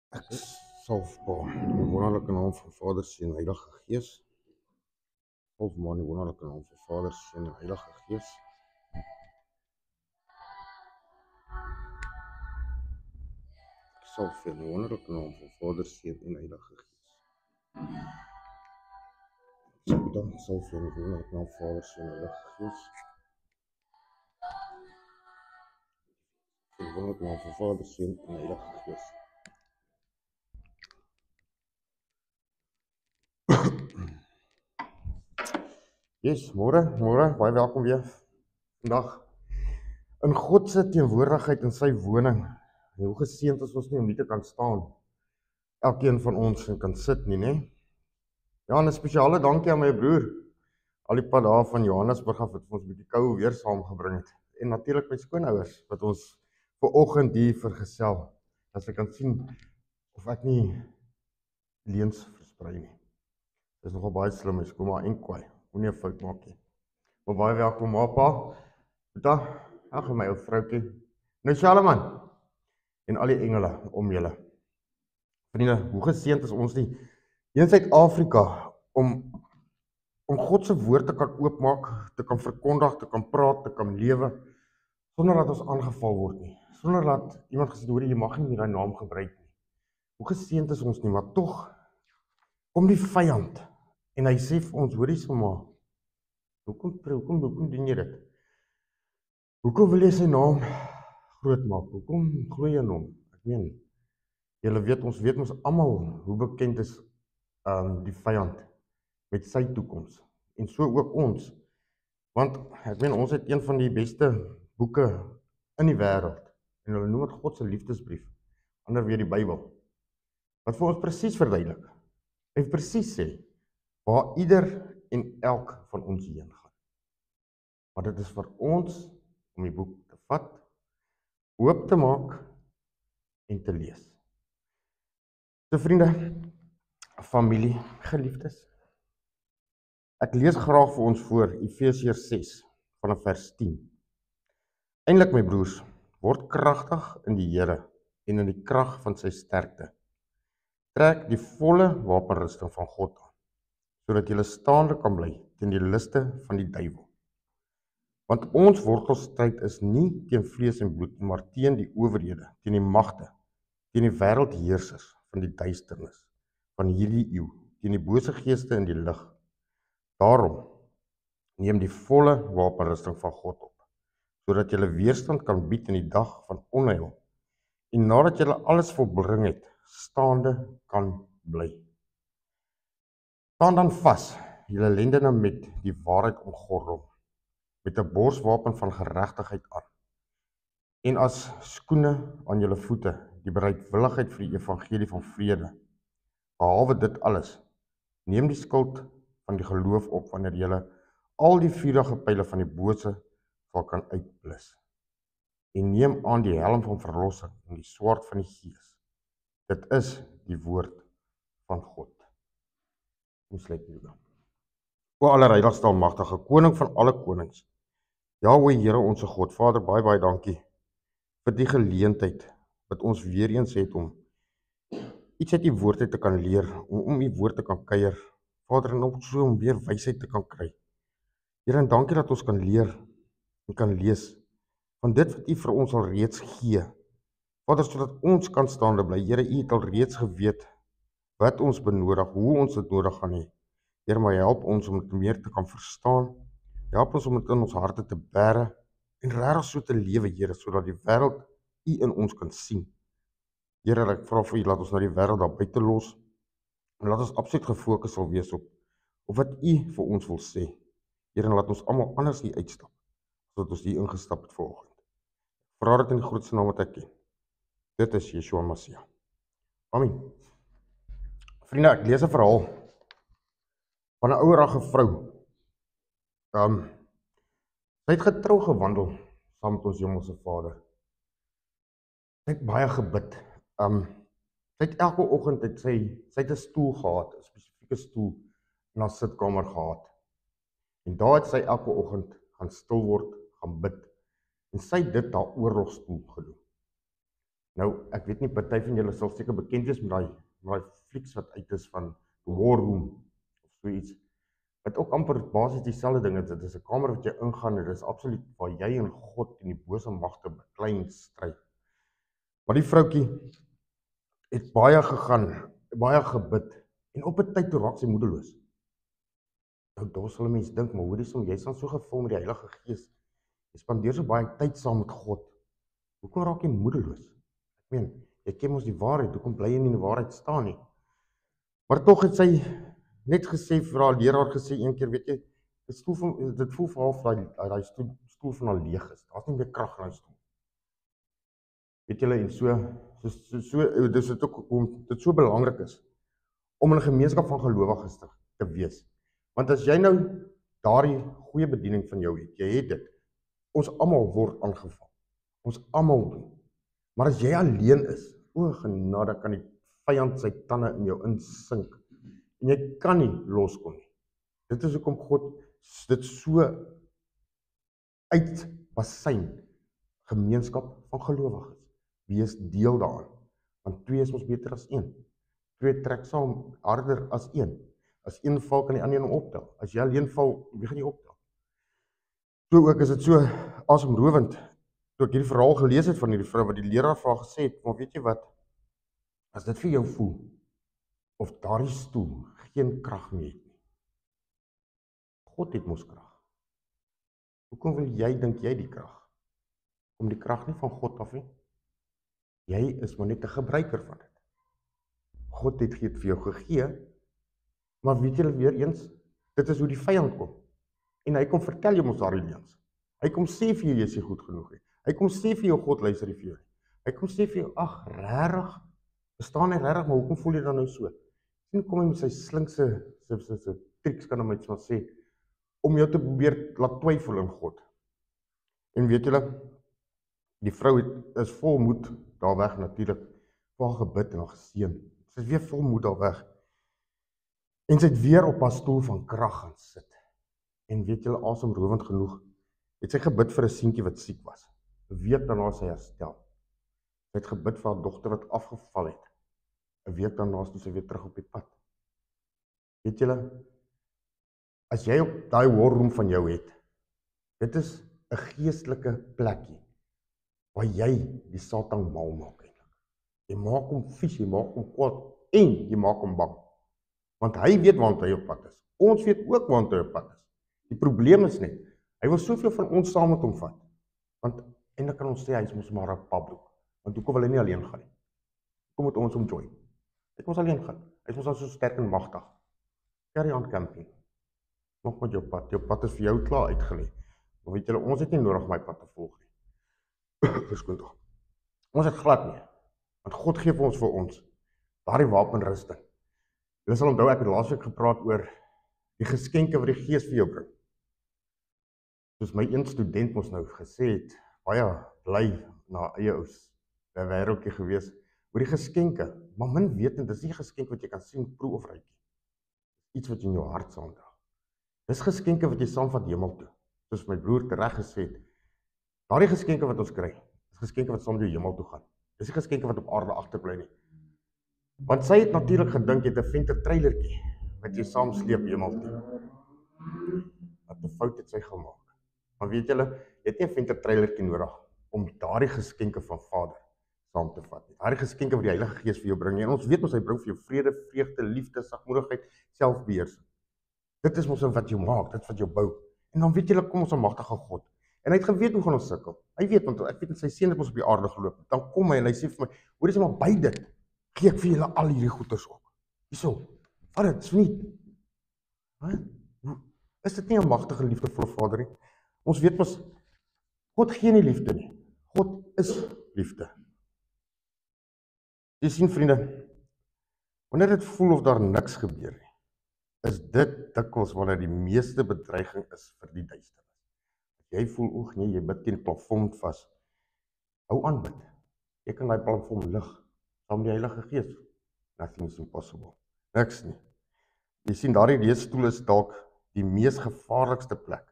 Ek salfbaar in die wonderlike naam van Vader, Seun en Heilige Gees. Salfbaar in die wonderlike naam van Vader, Seun en Heilige Gees. Ek salf in die wonderlike naam van Vader, Seun en Heilige Gees. Dan salf in die wonderlike naam van Vader, Seun en Heilige Gees. In die wonderlike naam van Vader, Seun en Heilige Gees. Yes, môre, baie welkom weer vandag in God se teenwoordigheid in sy woning. En hoe geseënd is ons nie om hier te kan staan, elkeen van ons en kan sit nie, né? Ja, en 'n spesiale dankie aan my broer, al die pad daar van Johannesburg af, wat ons 'n bietjie koue weer saamgebring het. En natuurlik my skoonouers, wat ons vanoggend hier vergesel, as ek kan sien of ek nie leuns versprei nie. Dis nogal baie slim, my skoonma en kwaai. Moenie 'n fout maak nie. Maar baie welkom, pa. Boeta, ag my ou vroukie. Nou Shalom en al die engele om julle. Vriende, hoe geseënd is ons nie hier in Suid-Afrika om God se woord te kan oopmaak, te kan verkondig, te kan praat, te kan lewe, sonder dat ons aangeval word nie. Sonder dat iemand gesê hoor jy mag nie daai naam gebruik nie. Hoe geseënd is ons nie, maar tog kom die vyand en hy sê vir ons, hoorie sommer, hoekom doen jy dit? Hoekom wil jy sy naam groot maak? Hoekom glo jy in hom? Ek meen, julle weet, ons weet mos almal hoe bekend is die vyand met sy toekoms. En so ook ons. Want ek meen, ons het een van die beste boeke in die wêreld. En hulle noem dit God se liefdesbrief. Ander weer die Bybel. Wat vir ons presies verduidelik. Hy presies sê waar ieder en elk van ons heen gaan. Maar dit is vir ons om die boek te vat, oop te maak en te lees. So vriende, familie, geliefdes. Ek lees graag vir ons voor Efesiërs 6 vanaf vers 10. Eindelik my broers, word kragtig in die Here en in die krag van sy sterkte. Trek die volle wapenrusting van God aan, sodat julle staande kan bly teen die liste van die duiwel. Want ons wortelstryd is nie teen vlees en bloed, maar teen die owerhede, teen die magte, teen die wêreldheersers van die duisternis van hierdie eeu, teen die bose geeste in die lig Daarom, neem die volle wapenrusting van God op, sodat jy weerstand kan bied in die dag van onheil, en nadat jy alles volbring het, staande kan bly. Staan dan vas, julle lendene met die waarheid omgordel, met 'n borswapen van geregtigheid aan, en as skoene aan julle voete, die bereidwilligheid vir die evangelie van vrede. Behalwe dit alles, neem die skild van die geloof op, wanneer julle al die vuurige pyle van die bose sal kan uitblus. En neem aan die helm van verlossing en die swaard van die Gees. Dit is die woord van God. Ons sluit hier dan. O allerheiligste almagtige koning van alle konings, Jahwe Here onsse God, Vader, baie dankie vir die geleentheid wat ons weer eens het om iets uit die woord uit te kan leer, om die woord te kan kuier, Vader, en ook so om weer wysheid te kan kry. Here, en dankie dat ons kan leer en kan lees van dit wat U vir ons al reeds gee. Vader, sodat ons kan staande bly. Here, U het al reeds geweet wat ons benodig, hoe ons dit nodig gaan hê. Here, maar help ons om dit meer te kan verstaan. Help ons om dit in ons harte te bære en regtig so te lewe, Here, sodat die wêreld U in ons kan sien. Here, ek vra vir U, laat ons na die wêreld daar buite los en laat ons absoluut gefokus sal wees op wat U vir ons wil sê. Here, en laat ons almal anders hier uitstap, sodat ons hier ingestap het vanoggend. Vra dit in die grootste naam wat ek ken. Dit is Yeshua Mashiach. Amen. Vriende, ek lees 'n verhaal van 'n ouerige vrou. Sy het getrou gewandel saam met ons Hemelse Vader. Sy het baie gebid. Sy het elke oggend sy het 'n stoel gehad, 'n spesifieke stoel in haar sitkamer gehad. En daar het sy elke oggend gaan stil word, gaan bid. En sy het dit haar oorlogstoel gedoen. Nou, ek weet nie, party van julle sal seker bekend wees met daai flieks wat uit is van War Room of so iets. Wat ook amper basies dieselfde ding is. Dit is 'n kamer wat jy ingaan en dit is absoluut waar jy en God en die bose magte beklei en stry. Maar die vroutjie het baie gegaan, baie gebid en op 'n tyd toe raak sy moedeloos. Nou, daar sal 'n mens dink, maar hoorie som, jy's dan so gevul met die Heilige Gees. Jy spandeer so baie tyd saam met God. Hoekom raak jy moedeloos? Ek meen, jy ken mos die waarheid, hoekom bly jy nie in die waarheid staan nie? Maar tog het sy net gesê vir haar leraar gesê een keer, weet jy, dit voel vir haar daai stoel van haar leeg is. Daar's nie meer krag in daai stoel. Weet julle, en dis dit ook hoekom dit so belangrik is om in 'n gemeenskap van gelowiges te wees. Want as jy nou daardie goeie bediening van jou het, jy het dit. Ons almal word aangeval. Ons almal doen. Maar as jy alleen is, o genade, kan die vyand sy tande in jou insink. En jy kan nie loskom nie. Dit is hoekom God dit so uitbasyn gemeenskap van gelowiges. Wees deel daaraan. Want 2 is ons beter as 1. 2 trek saam harder as 1. As 1 val, kan die ander hom optel. As jy alleen val, wie gaan jy optel? So ook is dit so asemrowend. Toe ek hierdie verhaal gelees het van hierdie vrou wat die leraar vir haar gesê het, maar weet jy wat? As dit vir jou voel of daardie stoel geen krag meer het nie. God het mos krag. Hoekom wil jy dink jy die krag? Kom die krag nie van God af nie? Jy is maar net 'n gebruiker van dit. God het dit vir jou gegee, maar weet julle weer eens, dit is hoe die vyand kom. En hy kom vertel jou mos daardie leuns. Hy kom sê vir jou jy is nie goed genoeg nie. Hy kom sê vir jou God luister nie vir jou nie. Hy kom sê vir jou, ag, regtig, bestaan hy regtig, maar hoekom voel jy dan nou so? Sien, kom hy met sy slinkse triks, kan hom iets maar sê, om jou te probeer laat twyfel in God. En weet julle, die vrou is vol moed daar weg natuurlik, vir haar gebid en haar geseën. Sy is weer vol moed daar weg. En sy het weer op haar stoel van krag gaan sit. En weet julle, asemrowend genoeg, het sy gebid vir 'n seentjie wat siek was. 'n Week daarna sy herstel. Sy het gebid vir haar dogter wat afgeval het. 'n Week daarna is sy weer terug op die pad. Weet julle, as jy op daai war room van jou het, dit is 'n geestelike plekkie waar jy die Satan mal maak eintlik. Jy maak hom vies, jy maak hom kwaad en jy maak hom bang. Want hy weet waartoe hy op pad is. Ons weet ook waartoe hy op pad is. Die probleem is net, hy wil soveel van ons saam met hom vat. Want eintlik kan ons sê hy is mos maar 'n Pablo. Want hoekom wil hy nie alleen gaan nie? Hoekom moet ons hom join? Hy kan ons alleen gaan. Hy is mos al so sterk en magtig. Carry on camping. Nog met jou pad. Jou pad is vir jou klaar uitgelê. Maar weet julle, ons het nie nodig om my pad te volg nie. Verskoon tog. Ons het glad nie. Want God gee vir ons daardie wapenrusting. Julle sal onthou, ek het laasweek gepraat oor die geskenke wat die Gees vir jou bring. Soos my een student ons nou gesê het, baie bly na eie ouse wêreldjie gewees, oor die geskenke, maar min wetend, dis nie geskenk wat jy kan sien, proe of ruik. Iets wat jy in jou hart saamdra. Dis geskenke wat jy saamvat hemel toe. Soos my broer tereg gesê het, daardie geskenke wat ons kry, is geskenke wat saam met jou hemel toe gaan. Dis nie geskenke wat op aarde agterbly nie. Want sy het natuurlik gedink jy het 'n venter trailertjie wat jy saam sleep hemel toe. Wat 'n fout het sy gemaak. Maar weet julle, jy het nie 'n venter trailertjie nodig om daardie geskenke van Vader saam te vat nie. Daardie geskenke wat die Heilige Gees vir jou bring. En ons weet ons hy bring vir jou vrede, vreugde, liefde, sagmoedigheid, selfbeheersing. Dit is mos wat jou maak, dit wat jou bou. En dan weet julle, kom ons 'n magtige God. En hy het geweet hoe gaan ons sukkel. Hy weet, want ek weet sy seun het ons op die aarde geloop. Dan kom hy en hy sê vir my, hoor jy maar by dit, gee ek vir julle al hierdie goeders op. Hierso, vat dit, is nie. Is dit nie 'n magtige liefdevolle Vader nie? Ons weet mos, God gee nie liefde nie. God is liefde. Jy sien vriende, wanneer dit voel of daar niks gebeur nie, is dit dikwels wanneer die meeste bedreiging is vir die duisternis. Jy voel, oeg nee, jy bid teen plafond vas. Hou aan bid. Jy kan daai plafond lig, saam met die Heilige Gees. Nothing is impossible. Niks nie. Jy sien, daardie leesstoel is dalk die mees gevaarlikste plek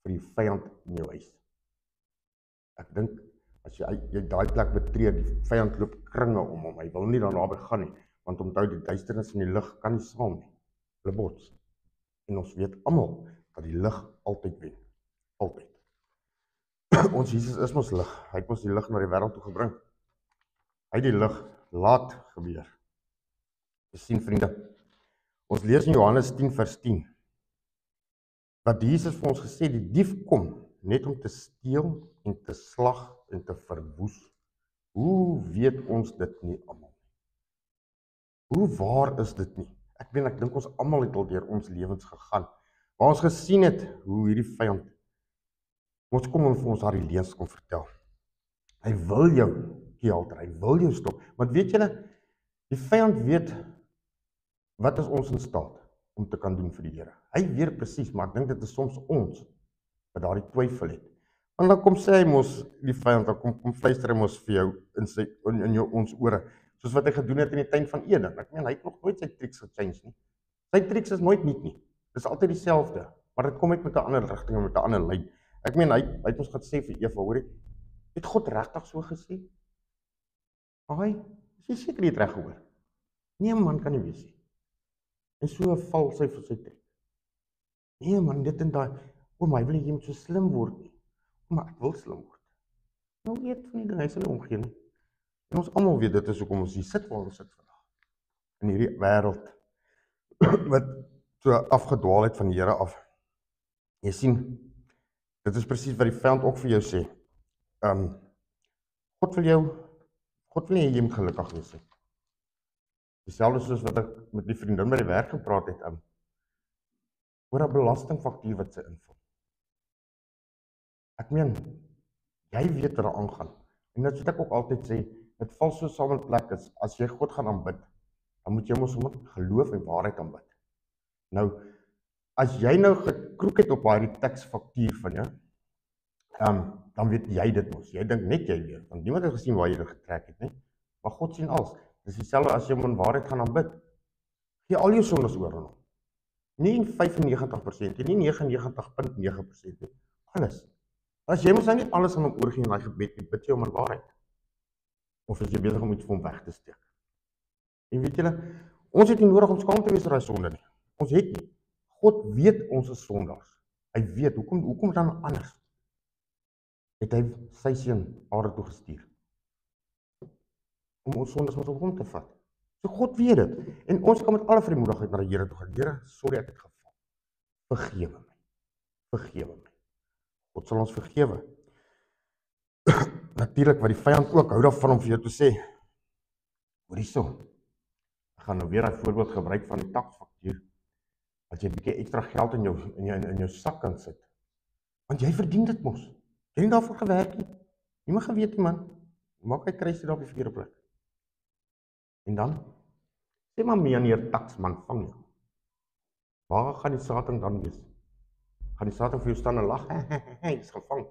vir die vyand in jou huis. Ek dink, as jy daai plek betree, die vyand loop kringe om hom. Hy wil nie daarna gaan nie, want onthou die duisternis en die lig kan nie saam nie. Hulle bots. En ons weet almal dat die lig altyd wen. Altyd. Ons Jesus is mos lig. Hy het ons die lig na die wêreld toe gebring. Hy het die lig laat gebeur. Jy sien vriende, ons lees in Johannes 10 vers 10, dat Jesus vir ons gesê, die dief kom net om te steel en te slag en te verwoes. Hoe weet ons dit nie almal? Hoe waar is dit nie? Ek dink ons almal het al deur ons lewens gegaan, waar ons gesien het hoe hierdie vyand ons kom en vir ons daardie leuns kom vertel. Hy wil jou keelter, hy wil jou stop. Want weet julle, die vyand weet wat is ons in staat om te kan doen vir die Here. Hy weet presies, maar ek dink dit is soms ons wat daardie twyfel het. Want dan kom sê hy mos, die vyand, dan kom fluister hy mos vir jou in ons ore, soos wat hy gedoen het in die tuin van Eden. Ek meen, hy het nog nooit sy triks gechange nie. Sy triks is nooit nuut nie. Dis altyd dieselfde, maar dit kom uit met 'n ander rigting en met 'n ander lyn. Ek meen, hy het ons gesê vir Eva, hoor jy, het God regtig so gesê? Ai, is jy seker jy het reg gehoor? Nee man, kan nie wees nie. En so val sy vir sy trek. Nee man, dit en daai, maar hy wil nie jy moet so slim word nie. Maar ek wil slim word. Nou weet van die ding, hy sal nie omgee nie. En ons almal weet dit is hoekom ons hier sit waar ons sit vandag. In hierdie wêreld wat so afgedwaal het van die Here af. Jy sien, dit is presies wat die vyand ook vir jou sê. God wil nie jy moet gelukkig wees nie. Dieselfde soos wat ek met die vriendin by die werk gepraat het, oor 'n belastingfaktuur wat sy invul. Ek meen, jy weet wat daar aangaan. En dit wat ek ook altyd sê, dit val so saam in plek is, as jy God gaan aanbid, dan moet jy mos met geloof en waarheid aanbid. Nou, as jy nou gekroek het op hierdie teksfaktuur van jou, dan weet jy dit mos. Jy dink net jy weet, want niemand het gesien waar jy dit getrek het, nie? Maar God sien alles. Dis dieselfde as jy hom in waarheid gaan aanbid. Gee al jou sondes oor aan hom. Nie 95% nie, nie 99.9% nie. Alles. As jy mos nou nie alles aan hom oorgee in daai gebed nie, bid jy hom in waarheid. Of is jy besig om iets vir hom weg te steek? En weet julle, ons het nie nodig om skaam te wees oor daai sonde nie. Ons het nie. God weet ons is sondaars. Hy weet, hoekom dan anders? Het hy sy seun aarde toe gestuur om ons sondes met op hom te vat. So God weet dit. En ons kan met alle vrymoedigheid na die Here toe gaan. Here, sorry ek het geval. Vergewe my. Vergewe my. God sal ons vergewe. Natuurlik wat die vyand ook hou daarvan om vir jou te sê, hoor hierso. Ek gaan nou weer 'n voorbeeld gebruik van die taksfaktuur. As jy 'n bietjie ekstra geld in jou sak kan sit. Want jy verdien dit mos. Jy het nie daarvoor gewerk nie. Jy mag geweet nie, man. Maak hy kruis daar op die verkeerde plek. En dan sê maar meneer taksman vang jou. Waar gaan die Satan dan wees? Gaan die Satan vir jou staan en lag? Hy is gevang.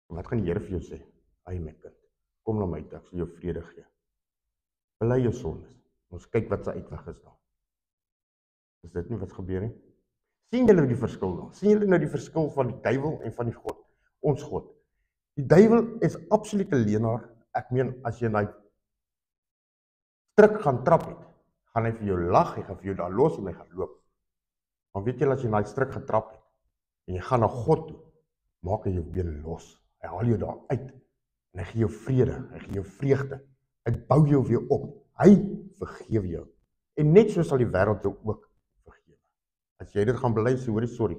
Wat gaan die Here vir jou sê? Ai my kind, kom na my toe, ek sal jou vrede gee. Bely jou sondes. Ons kyk wat se uitweg is daar. Is dit nie wat gebeur nie? Sien julle die verskil daar? Sien julle nou die verskil van die duiwel en van die God? Ons God. Die duiwel is absolute leienaar. Ek meen, as jy daai struik gaan trap het, gaan hy vir jou lag, hy gaan vir jou daar los en hy gaan loop. Maar weet jy, as jy daai struik getrap het, en jy gaan na God toe, maak hy jou been los. Hy haal jou daar uit, en hy gee jou vrede, hy gee jou vreugde, hy bou jou weer op, hy vergewe jou. En net so sal die wêreld jou ook vergewe. As jy dit gaan bely, sê hoorie, sorry,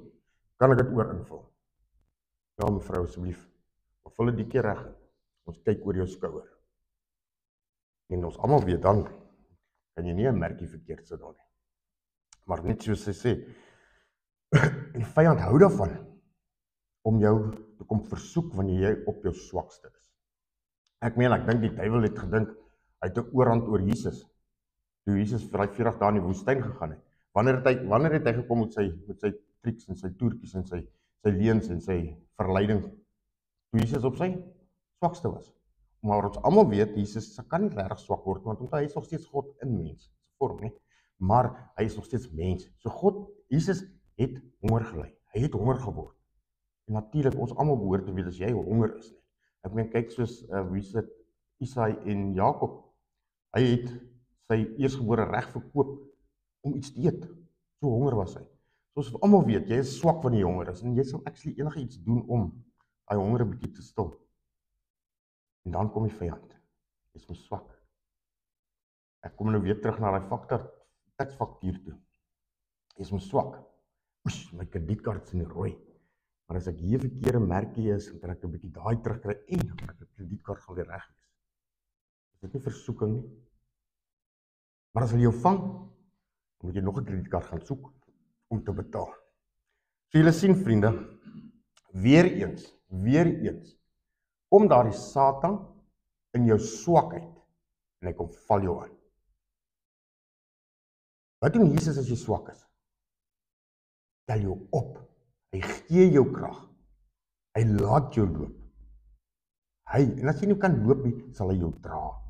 kan ek dit oor invul? Ja, mevrou, asseblief, maar vul dit die keer reg. Ons kyk oor jou skouer. En ons almal weet dan, kan jy nie 'n merkie verkeerd sit daar nie. Maar net soos sy sê, die vyand hou daarvan, om jou te kom versoek wanneer jy op jou swakste is. Ek meen, ek dink die duiwel het gedink, hy het 'n oorhand oor Jesus, toe Jesus vir daai 40 dae in die woestyn gegaan het. Wanneer het hy gekom met sy triks en sy toertjies en sy leuns en sy verleiding, toe Jesus op sy swakste was. Maar ons almal weet, Jesus kan nie regtig swak word, want hy is nog steeds God in mens, vorm nie, maar hy is nog steeds mens. So God, Jesus het honger gely, hy het honger geword. En natuurlik, ons almal behoort te weet as jy honger is nie. Ek meen, kyk soos wie sit Isaai en Jakob. Hy het sy eersgebore reg verkoop om iets te eet. So honger was hy. Soos ons almal weet, jy is swak wanneer jy honger is en jy sal actually enige iets doen om daai honger 'n bietjie te stil. En dan kom die vyand. Jy is mos swak. Ek kom nou weer terug na daai taksfaktuur toe. Jy is mos swak. Oes, my kredietkaart is in die rooi. Maar as ek hier verkeerde merkie is, dan kan ek 'n bietjie daai terugkry en dan kan ek 'n kredietkaart gaan weer reg wees. Is dit nie versoeking nie? Maar as hulle jou vang, dan moet jy nog 'n kredietkaart gaan soek om te betaal. So julle sien vriende, weer eens, kom daar die Satan in jou swakheid en hy kom val jou aan. Wat doen Jesus as jy swak is? Tel jou op. Hy gee jou krag. Hy laat jou loop. En as jy nie kan loop nie, sal hy jou dra.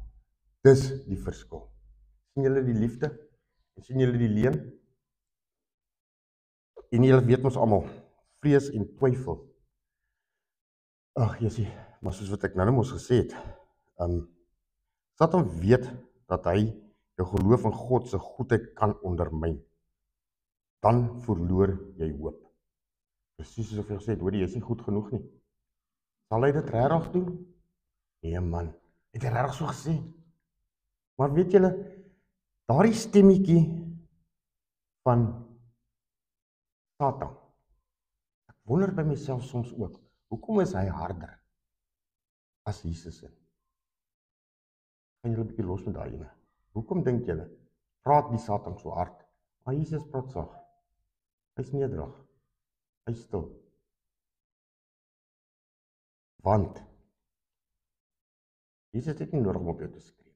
Dis die verskil. Sien julle die liefde? En sien julle die leuen? En julle weet ons almal, vrees en twyfel. Ag, Jessie, maar soos wat ek nou mos gesê het, Satan weet dat hy jou geloof in God se goedheid kan ondermyn. Dan verloor jy hoop. Presies soos ek gesê het, hoor jy is nie goed genoeg nie. Sal hy dit regtig doen? Nee man, het hy regtig so gesê? Maar weet julle, daardie stemmetjie van Satan, ek wonder by myself soms ook, hoekom is hy harder as Jesus is? Gaan julle 'n bietjie los met daai ene. Hoekom dink julle, praat die Satan so hard? Maar Jesus praat sag. Hy's nederig. Hy's stil. Want Jesus het nie nodig om op jou te skree.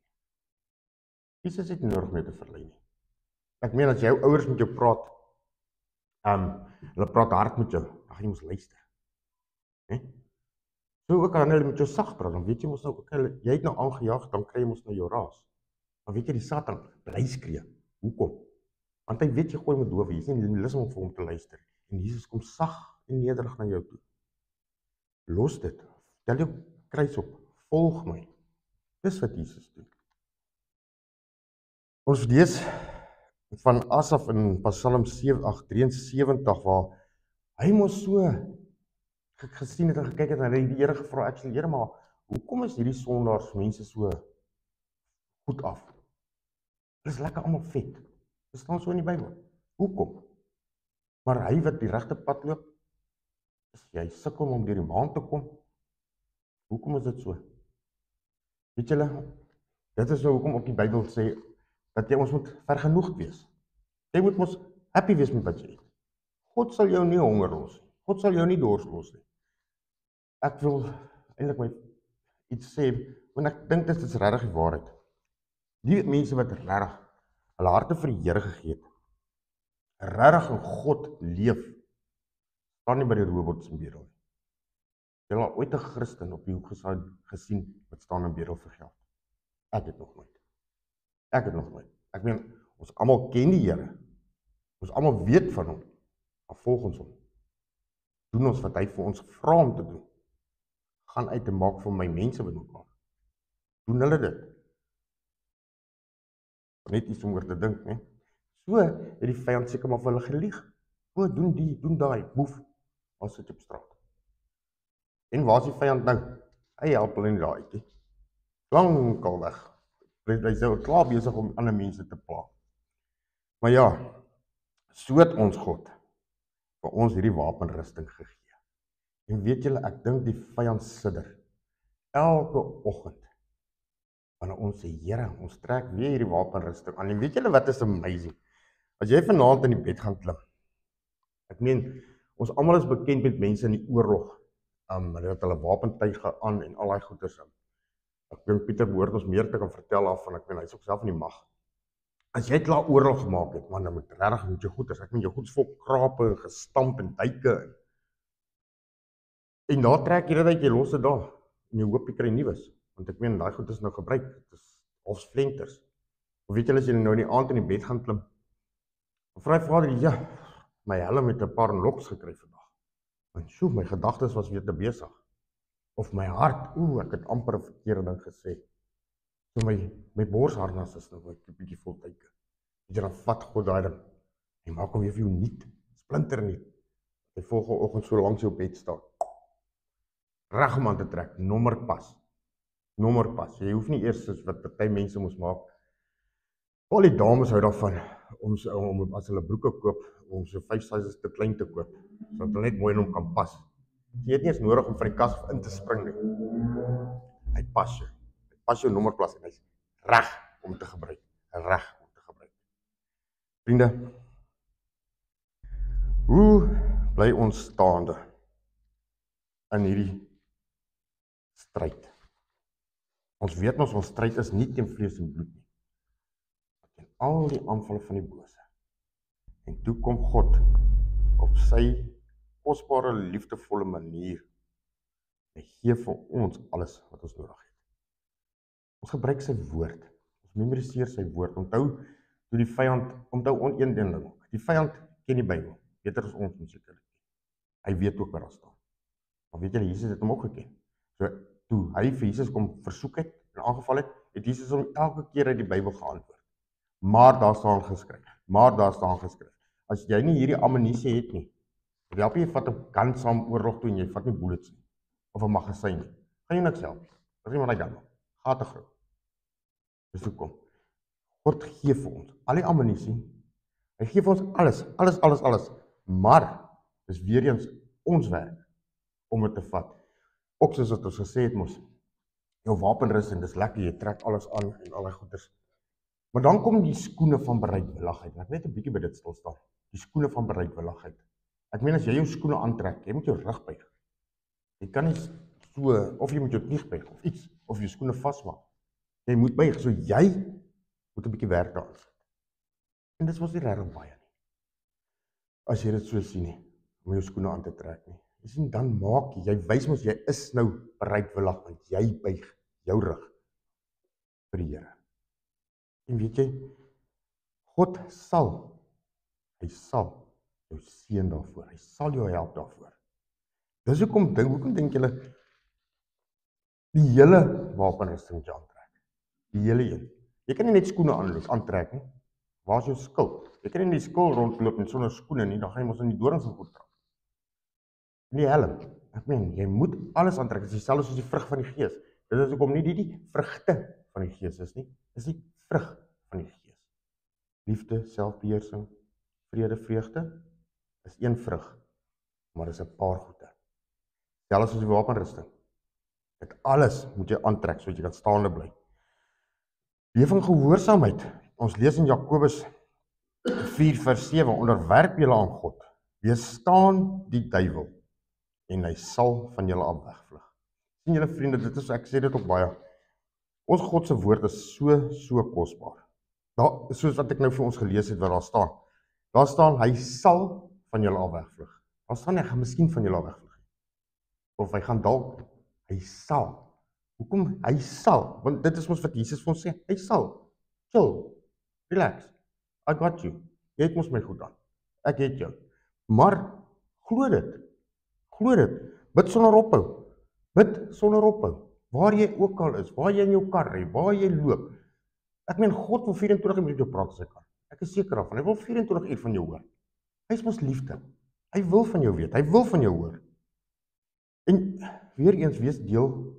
Jesus het nie nodig om jou te verlei nie. Ek meen, as jou ouers met jou praat, hulle praat hard met jou, dan gaan jy mos luister. So ook kan hulle met jou sag praat, dan weet jy mos nou, okay, jy het nou aangejaag, dan kry jy mos nou jou raas. Maar weet jy, die Satan bly skree. Hoekom? Want hy weet jy gooi met doof, jy is nie lus om vir hom te luister. En Jesus kom sag en nederig na jou toe. Los dit, tel jou kruis op, volg my. Dis wat Jesus doen. Ons lees van Asaf in Psalm 73, waar hy mos so gesien het en gekyk het en hy die Here gevra, actually, Here, maar hoekom is hierdie sondaars mense so goed af. Hulle is lekker almal vet. Dit staan so in die Bybel. Hoekom? Maar hy wat die regte pad loop, is jy sukkel om deur die maan te kom. Hoekom is dit so? Weet julle, dit is nou hoekom ook die Bybel sê, dat jy ons moet vergenoegd wees. Jy moet ons happy wees met wat jy het. God sal jou nie honger los nie. God sal jou nie dors los nie. Ek wil eintlik my iets sê, want ek dink dit is regtig die waarheid. Die mense wat regtig hulle harte vir die Here gegee het, regtig in God leef, staan nie by die robots in bedel. Jy het al ooit 'n Christen op die hoek gesien wat staan in bedel vir geld? Ek het nog nooit. Ek meen, ons almal ken die Here. Ons almal weet van hom. Maar volg ons hom. Doen ons wat hy vir ons vra om te doen. Gaan uit en maak vir my mense bymekaar. Doen hulle dit? Net iets om oor te dink, né? So het die vyand seker maar vir hulle gelieg. O, doen die, doen daai, boef. Ons sit op straat. En waar is die vyand nou? Hy help hulle nie daar uit nie. Lankal weg. Hy is klaar besig om ander mense te pla. Maar ja, so het ons God vir ons hierdie wapenrusting gegee. En weet julle, ek dink die vyand sidder elke oggend wanneer ons sê, Here, ons trek weer hierdie wapenrusting aan. En weet julle wat is amazing? As jy vanaand in die bed gaan klim, ek meen, ons almal is bekend met mense in die oorlog, hulle het hulle wapentuie aan en al daai goeders. Ek dink Pieter behoort ons meer te kan vertel af, van ek meen, hy is ook self in die mag. As jy klaar oorlog gemaak het, man, dan moet regtig met jou goeders, ek meen, jou goeders vol krape en gestamp en duike. En daar trek jy dit uit, jy los dit daar, en jy hoop jy kry nuus. Want ek meen, daai goed is nou gebruik, dit is halfs flenters. Of weet julle, as jy nou in die aand in die bed gaan klim, dan vra die vader, ja, my helm het 'n paar loks gekry vandag. En sjoe, my gedagtes was weer te besig. Of my hart, ek het amper 'n verkeerde ding gesê. So my borsharnas is nou 'n bietjie vol teiken. Weet jy, dan vat God daai ding, en maak hom weer vir jou nuut, splinter nuut. Hy volgende oggend so langs jou bed staan. Reg om aan te trek, nommerpas. Jy hoef nie eers soos wat party mense moes maak. Al die dames hou daarvan om as hulle broeke koop, om so 5 sizes te klein te koop, sodat hulle net mooi in hom kan pas. Jy het nie eens nodig om van die kas in te spring nie. Hy pas jou. Hy pas jou nommerplas en hy's reg om te gebruik. Vriende, hoe bly ons staande in hierdie stryd? Ons weet ons stryd is nie teen vlees en bloed nie. Teen al die aanvalle van die bose. En toe kom God op sy kosbare, liefdevolle manier. Hy gee vir ons alles wat ons nodig het. Ons gebruik sy woord. Ons memoriseer sy woord. Onthou die vyand ken die Bybel. Beter as ons sekerlik. Hy weet ook wat daar staan. Maar weet julle, Jesus het hom ook geken. So toe hy vir Jesus kom versoek het en aangeval het, het Jesus hom elke keer uit die Bybel geantwoord. Maar daar staan geskryf. As jy nie hierdie ammunisie het nie, jy help jy vat 'n gun saam oorlog toe en jy vat nie bullets nie, of 'n magasyn nie, gaan jy niks help nie. As iemand hy gun maak, gaat te groot. Dis hoekom God gee vir ons al die ammunisie, hy gee vir ons alles, maar dis weer eens ons werk om dit te vat. Ook soos wat ons gesê het mos, jou wapenrusting, dis lekker, jy trek alles aan en al die goeders. Maar dan kom die skoene van bereidwilligheid. Ek net 'n bietjie by dit stil staan. Die skoene van bereidwilligheid. Ek meen as jy jou skoene aantrek, jy moet jou rug buig. Jy kan nie so, of jy moet jou knie buig of iets, of jou skoene vasmaak. Jy moet buig, so jy moet 'n bietjie werk daaraan sit. En dit was nie regtig baie nie. As jy dit so sien nie, om jou skoene aan te trek nie. Jy sien, dan maak jy wys mos jy is nou bereidwillig, want jy buig jou rug vir die Here. En weet jy, God hy sal jou seën daarvoor, hy sal jou help daarvoor. Dis hoekom dink julle die hele wapenrusting moet jy aantrek, die hele een. Jy kan nie net skoene aantrek nie, waar is jou skild? Jy kan nie in die skil rondloop en sonder skoene nie, dan gaan jy mos in die dorings en goed trap. Die helm, ek meen, jy moet alles aantrek, dit is dieselfde soos die vrug van die gees. Dit is hoekom nie die vrugte van die Gees is nie, is die vrug van die Gees. Liefde, selfbeheersing, vrede, vreugde, is een vrug, maar is 'n paar goede. Selfs soos die wapenrusting. Dit alles moet jy aantrek, sodat jy kan staande bly. Leef in gehoorsaamheid. Ons lees in Jakobus 4:7, onderwerp julle aan God, weerstaan die duiwel, en hy sal van julle af wegvlug. Sien julle vriende, dit is, ek sê dit ook baie, ons God se woord is so kosbaar. Daar, soos wat ek nou vir ons gelees het, wat daar staan, hy sal van julle af wegvlug. Daar staan hy gaan miskien van julle af wegvlug. Of hy gaan dalk, hy sal. Hoekom? Hy sal, want dit is ons wat Jesus vir ons sê, hy sal. Chill, relax, I got you. Jy het mos my goed aan. Ek het jou. Maar glo dit. Bid sonder ophou. Bid sonder ophou. Waar jy ook al is, waar jy in jou kar ry, waar jy loop. Ek meen God wil 24 uur met jou praat as hy kan. Ek is seker daarvan. Hy wil 24 uur van jou hoor. Hy is mos liefde. Hy wil van jou weet. Hy wil van jou hoor. En weer eens wees deel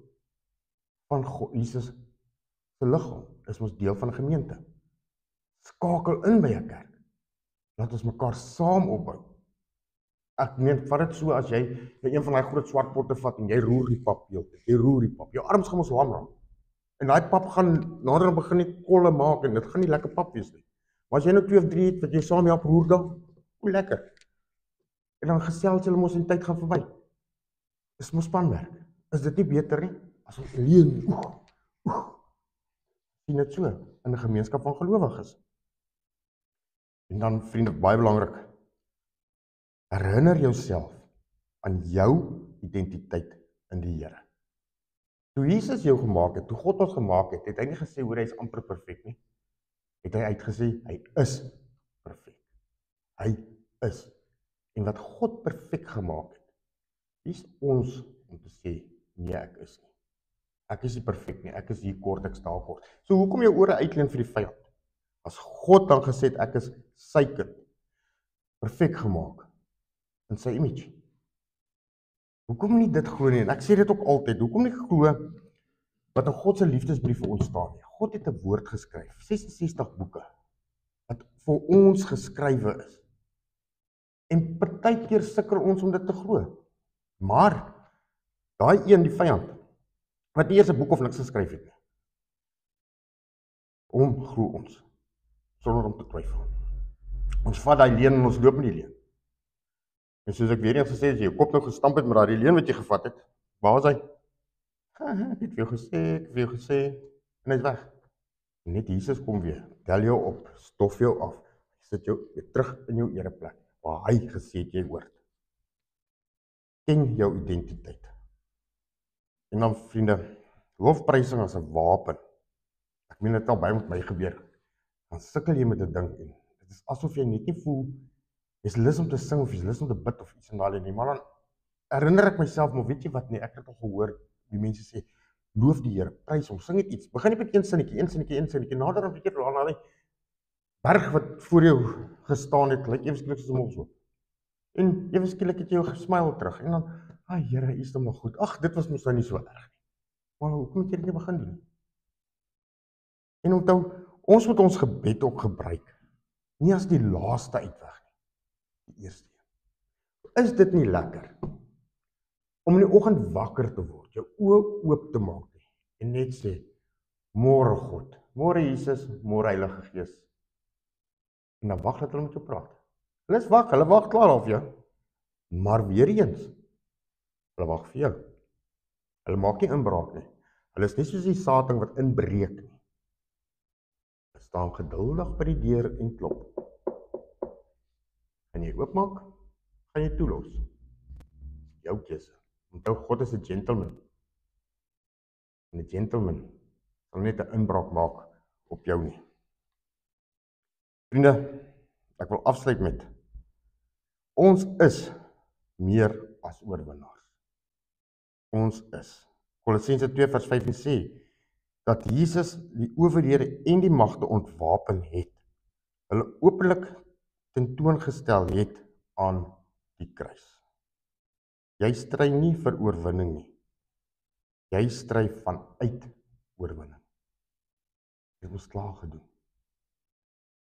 van God, Jesus se liggaam. Is mos deel van 'n gemeente. Skakel in by 'n kerk. Laat ons mekaar saam opbou. Ek meen, vat dit so as jy een van daai groot swart potte vat en jy roer die pap heeltyd. Jy roer die pap. Jou arms gaan mos lam raak. En daai pap gaan nader aan begin net kolle maak en dit gaan nie lekker pap wees nie. Maar as jy nou 2 of 3 het wat jy saam help roer dan, hoe lekker. En dan gesels julle mos en tyd gaan verby. Dis mos spanwerk. Is dit nie beter nie? As ons leen, sien dit so in 'n gemeenskap van gelowiges. En dan, vriende, baie belangrik, herinner jouself aan jou identiteit in die Here. Toe Jesus jou gemaak het, toe God ons gemaak het, het hy nie gesê hoe hy is amper perfek nie. Het hy uitgesê, hy is perfek. Hy is. En wat God perfek gemaak het, is ons om te sê, nee, ek is nie. Ek is nie perfek nie, ek is hier kort, ek staan kort. So hoekom jou ore uitleen vir die vyand? As God dan gesê het, ek is sy kind, perfek gemaak, in sy image. Hoekom nie dit glo nie? En ek sê dit ook altyd, hoekom nie glo wat in God se liefdesbrief vir ons staan nie? God het 'n woord geskryf, 66 boeke, wat vir ons geskrywe is. En partykeer sukkel ons om dit te glo. Maar, daai een, die vyand, wat nie eers 'n boek of niks geskryf het nie, glo ons, sonder om te twyfel. Ons vat daai leuen en ons loop met die leuen. En soos ek weer eens gesê het, as jy jou kop nou gestamp het met daai leuen wat jy gevat het, waar is hy? Ek het vir jou gesê, en hy is weg. Net Jesus kom weer, tel jou op, stof jou af, sit jou weer terug in jou ereplek, waar hy gesê het jy hoort. Ken jou identiteit. En dan, vriende, lofprysing as 'n wapen. Ek meen dit al baie met my gebeur. Dan sukkel jy met 'n ding en dit is asof jy net nie voel jy's lus om te sing of jy's lus om te bid of iets en daai nie. Maar dan herinner ek myself, maar weet jy wat nie, ek het al gehoor die mense sê loof die Here, prys hom, sing net iets. Begin net met een sinnetjie, nader dan weet jy daarna die berg wat voor jou gestaan het, lyk ewe skielik soos 'n mos. En ewe skielik het jy jou gesmyl terug en dan, Here, U is dan nog goed. Ag, dit was mos nou nie so erg nie. Maar hoekom het jy dit nie begin doen? En onthou, ons moet ons gebed ook gebruik, nie as die laaste uitweg nie, die eerste een. Is dit nie lekker om in die oggend wakker te word, jou oë oop te maak en net sê, môre God, môre Jesus, môre Heilige Gees. En dan wag dat hulle met jou praat. Hulle wag klaar al vir jou. Maar weer eens, hulle wag vir jou. Hulle maak nie inbraak nie. Hulle is nie soos die Satan wat inbreek nie. Hulle staan geduldig by die deur en klop. Gaan jy oopmaak, gaan jy toelos. Jou keuse. Onthou, God is 'n gentleman. En 'n gentleman sal net 'n inbraak maak op jou nie. Vriende, ek wil afsluit met, ons is meer as oorwinnaars. Ons is. Kolossense 2:15 sê, dat Jesus die owerhede en die magte ontwapen het, hulle openlik tentoongestel het aan die kruis. Jy stry nie vir oorwinning nie. Jy stry vanuit oorwinning. Jy het ons klaar gedoen.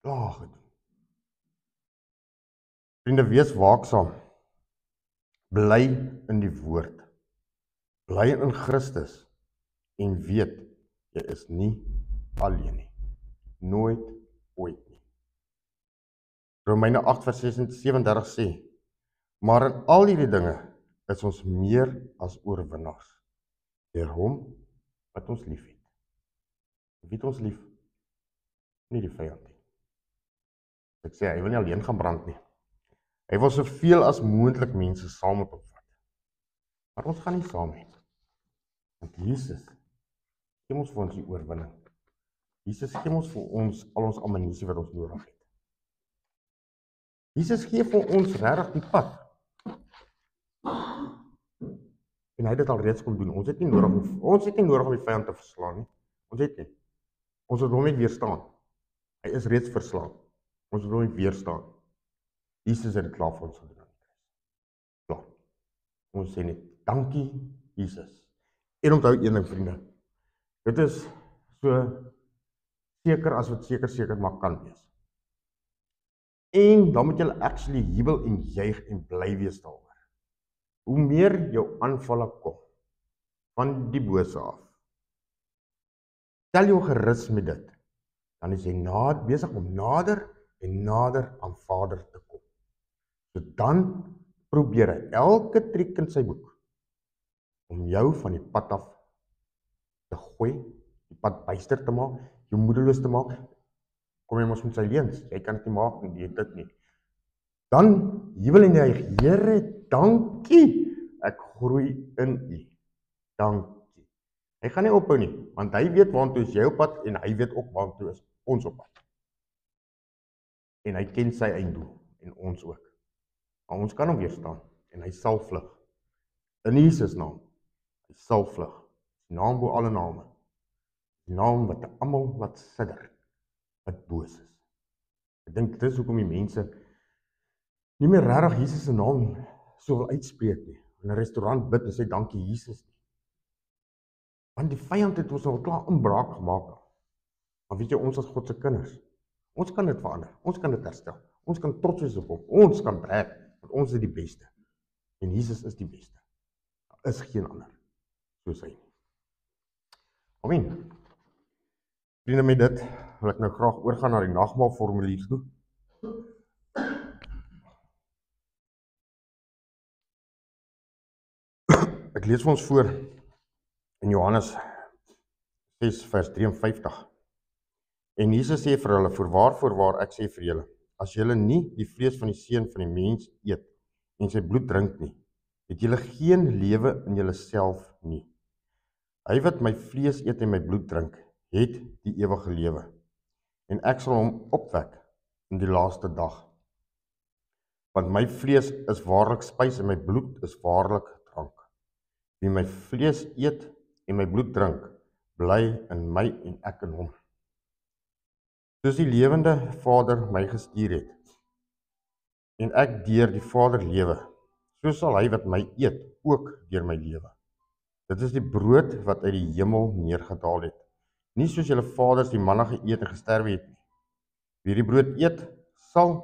Klaar gedoen. Vriende, wees waaksaam. Bly in die woord. Bly in Christus. En weet, jy is nie alleen nie. Nooit, ooit nie. Romeine 8 vers 36 sê, maar in al hierdie dinge is ons meer as oorwinnaars. Deur hom wat ons lief het. Wie het ons lief? Nie die vyand nie. Ek sê, hy wil nie alleen gaan brand nie. Hy wil soveel as moontlik mense saam met hom vat. Maar ons gaan nie saam hê. Want Jesus gee ons vir ons die oorwinning. Jesus gee ons vir ons al ons ammunisie wat ons nodig het. Jesus gee vir ons regtig die pad. En hy het dit al reeds kon doen. Ons het nie nodig om die vyand te verslaan nie. Ons het nie. Ons het hom net weerstaan. Hy is reeds verslaan. Ons het hom net weerstaan. Jesus het dit klaar vir ons gedoen aan die kruis. Klaar. Ons sê net, dankie Jesus. En onthou een ding, vriende. Dit is so seker as wat seker maar kan wees. En dan moet jy actually jubel en juig en bly wees daaroor. Hoe meer jou aanvalle kom van die bose af, stel jou gerus met dit, dan is jy besig om nader en nader aan Vader te kom. So dan probeer hy elke triek in sy boek om jou van die pad af te gooi, die pad byster te maak, jou moedeloos te maak. Kom jy mos met sy leuns, jy kan dit nie maak en jy dit nie. Dan jubel en juig, Here, dankie, ek groei in U. Dankie. Hy gaan nie ophou nie, want hy weet waartoe is jy op pad en hy weet ook waartoe is ons op pad. En hy ken sy einddoel en ons ook. Maar ons kan hom weerstaan en hy sal vlug. In Jesus naam, hy sal vlug. Die naam bo alle name. Die naam wat almal laat sidder, wat boos is. Ek dink dit is hoekom die mense nie meer regtig Jesus se naam so wil uitspreek nie. In 'n restaurant bid en sê dankie Jesus nie. Want die vyand het ons al klaar inbraak gemaak. Maar weet jy, ons as God se kinders, ons kan dit verander, ons kan dit herstel, ons kan trots wees op hom, ons kan brag, want ons is die beste. En Jesus is die beste. Daar is geen ander soos hy nie. Amen. Vriende, met dit wil ek nou graag oorgaan na die nagmaalformulier toe. Ek lees vir ons voor in Johannes 6 vers 53. En Jesus sê vir hulle, voorwaar ek sê vir julle, as julle nie die vlees van die seun van die mens eet en sy bloed drink nie, het julle geen lewe in julleself nie. Hy wat my vlees eet en my bloed drink, het die ewige lewe. En ek sal hom opwek in die laaste dag. Want my vlees is waarlik spys en my bloed is waarlik drank. Wie my vlees eet en my bloed drink, bly in my en ek in hom. Soos die lewende Vader my gestuur het, en ek deur die Vader lewe, so sal hy wat my eet ook deur my lewe. Dit is die brood wat uit die hemel neergedaal het. Nie soos julle vaders die manna geëet en gesterwe het nie. Wie die brood eet, sal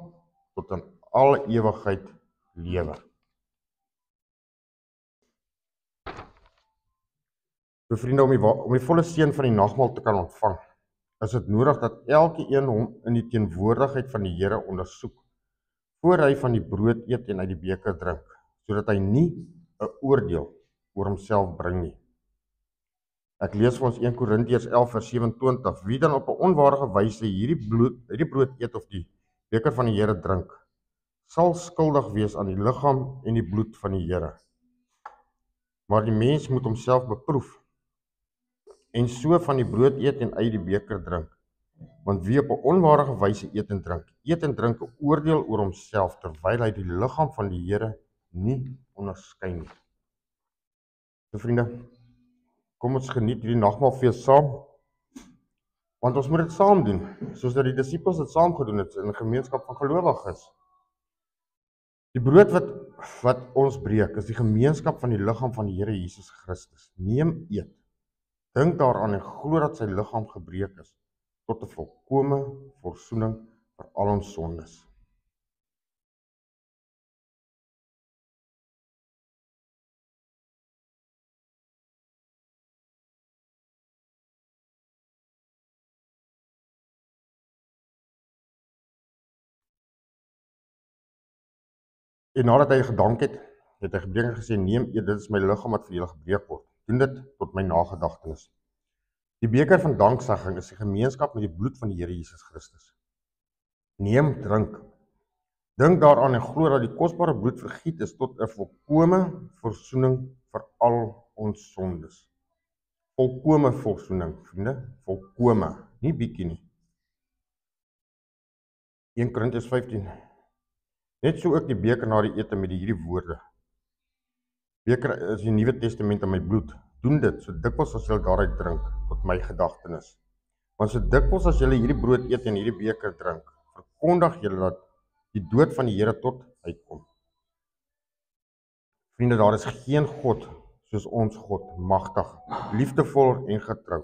tot in alle ewigheid lewe. So vriende, om die volle seën van die nagmaal te kan ontvang, is dit nodig dat elkeen hom in die teenwoordigheid van die Here ondersoek, voor hy van die brood eet en uit die beker drink, sodat hy nie 'n oordeel oor homself bring nie. Ek lees vir ons 1 Korintiërs 11 vers 27. Wie dan op 'n onwaardige wyse hierdie brood eet of die beker van die Here drink, sal skuldig wees aan die liggaam en die bloed van die Here. Maar die mens moet homself beproef en so van die brood eet en uit die beker drink. Want wie op 'n onwaardige wyse eet en drink 'n oordeel oor homself, terwyl hy die liggaam van die Here nie onderskei nie. So vriende, kom ons geniet hierdie nagmaalfees saam, want ons moet dit saam doen, soos dat die disippels dit saam gedoen het in 'n gemeenskap van gelowiges. Die brood wat ons breek, is die gemeenskap van die liggaam van die Here Jesus Christus. Neem, eet. Dink daaraan en glo dat sy liggaam gebreek is, tot 'n volkome versoening vir al ons sondes. En nadat hy gedank het hy gebreek en gesê, neem eet, dit is my liggaam wat vir julle gebreek word. Doen dit tot my nagedagtenis. Die beker van danksegging is die gemeenskap met die bloed van die Here Jesus Christus. Neem, drink. Dink daaraan en glo dat die kosbare bloed vergiet is tot 'n volkome versoening vir al ons sondes. Volkome versoening, vriende, volkome, nie bietjie nie. 1 Korintiërs 15. Net so ook die beker na die ete met hierdie woorde. Beker is die Nuwe Testament in my bloed. Doen dit so dikwels as julle daaruit drink tot my gedagtenis. Want so dikwels as julle hierdie brood eet en hierdie beker drink, verkondig julle dat die dood van die Here tot uitkom. Vriende, daar is geen God soos ons God, magtig, liefdevol en getrou,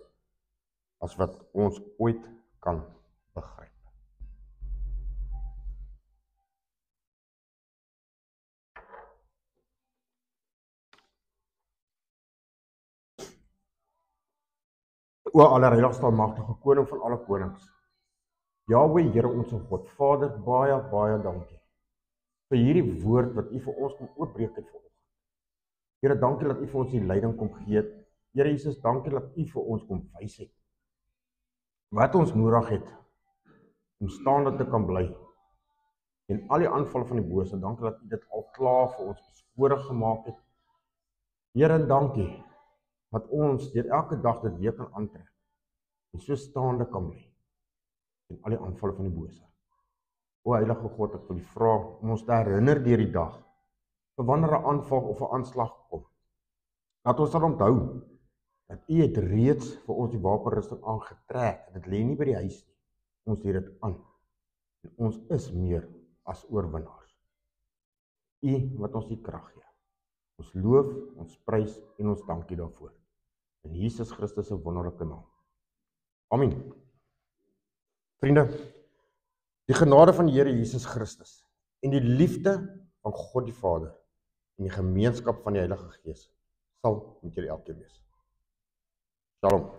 as wat ons ooit kan begryp. O allerheiligste almagtige koning van alle konings, Jahweh, Here ons God, Vader, baie dankie vir hierdie woord wat U vir ons kom oopbreek het vanoggend. Here, dankie dat U vir ons die leiding kom gee het. Here Jesus, dankie dat U vir ons kom wys het wat ons nodig het om staande te kan bly en al die aanvalle van die bose. Dankie dat U dit al klaar vir ons beskore gemaak het. Here, dankie dat ons deur elke dag dit weer kan aantrek en so staande kan bly en al die aanvalle van die bose. O Heilige God, ek wil U vra om ons te herinner deur die dag, vir wanneer 'n aanval of 'n aanslag kom, dat ons sal onthou dat U het reeds vir ons die wapenrusting aangetrek. Dit lê nie by die huis nie. Ons het dit aan. En ons is meer as oorwinnaars. U wat ons die krag gee. Ons loof, ons prys en ons dankie daarvoor. In Jesus Christus se wonderlike naam. Amen. Vriende, die genade van die Here Jesus Christus en die liefde van God die Vader en die gemeenskap van die Heilige Gees sal met julle elkeen wees. Shalom.